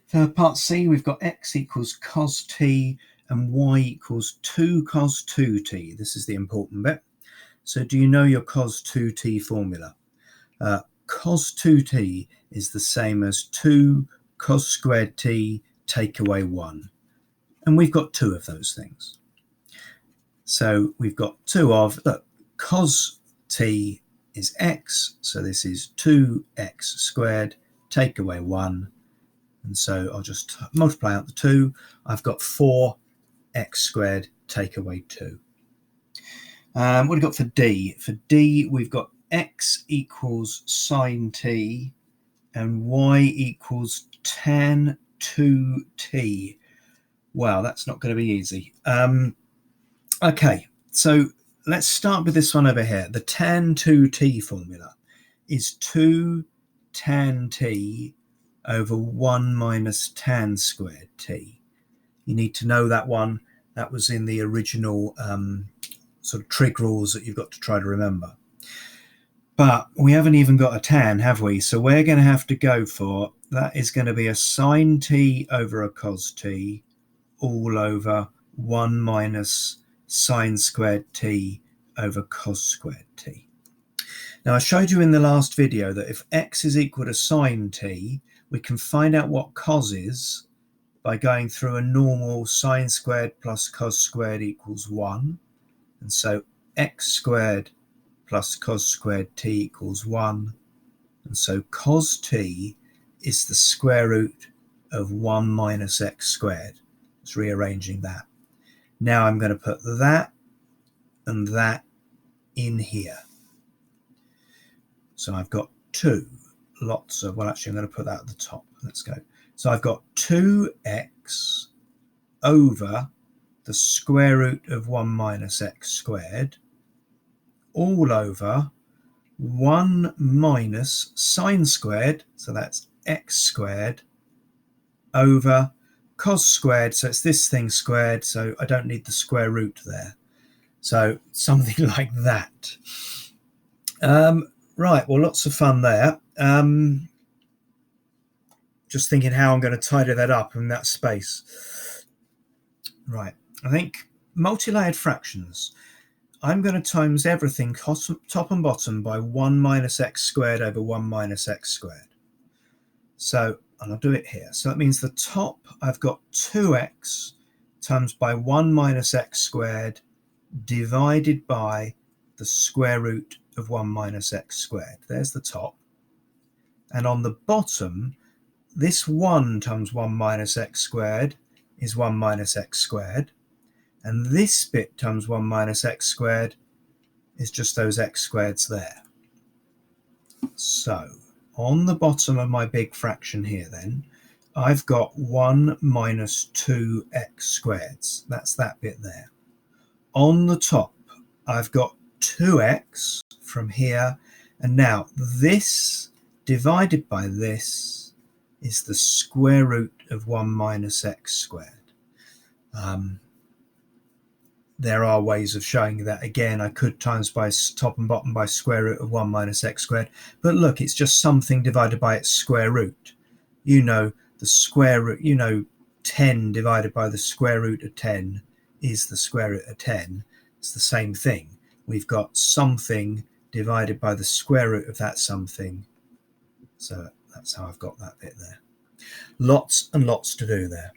For part C, we've got x equals cos t and y equals 2 cos 2t. This is the important bit. So do you know your cos 2t formula? Cos 2t is the same as 2 cos squared t take away 1. And we've got two of those things. So we've got two of, look, cos t is x, so this is 2x squared, take away 1. And so I'll just multiply out the 2. I've got 4x squared, take away 2. What have we got for d? For d, we've got x equals sine t and y equals tan 2t. Wow, that's not going to be easy. Okay, so let's start with this one over here. The tan 2t formula is 2 tan t over 1 minus tan squared t. You need to know that one. That was in the original sort of trig rules that you've got to try to remember. But we haven't even got a tan, have we? So we're going to have to go for, that is going to be a sine t over a cos t all over 1 minus sine squared t over cos squared t. Now I showed you in the last video that if x is equal to sine t, we can find out what cos is by going through a normal sine squared plus cos squared equals 1. And so x squared plus cos squared t equals 1. And so cos t is the square root of 1 minus x squared. It's rearranging that. Now I'm going to put that and that in here. So I've got lots of, well, actually I'm going to put that at the top. Let's go. So I've got 2x over the square root of 1 minus x squared all over 1 minus sine squared, so that's x squared, over cos squared, so it's this thing squared, so I don't need the square root there. So something like that. Right, well, lots of fun there. Just thinking how I'm going to tidy that up in that space. Right, I think multi-layered fractions. I'm going to times everything top and bottom by 1 minus x squared over 1 minus x squared. So, and I'll do it here. So that means the top, I've got 2x times by 1 minus x squared divided by the square root of 1 minus x squared. There's the top. And on the bottom, this 1 times 1 minus x squared is 1 minus x squared. And this bit times 1 minus x squared is just those x squareds there. So on the bottom of my big fraction here then, I've got 1 minus 2x squareds. That's that bit there. On the top, I've got 2x from here. And now this divided by this is the square root of 1 minus x squared. There are ways of showing that. Again, I could times by top and bottom by square root of 1 minus x squared. But look, it's just something divided by its square root. You know, the square root, 10 divided by the square root of 10 is the square root of 10. It's the same thing. We've got something divided by the square root of that something. So that's how I've got that bit there. Lots and lots to do there.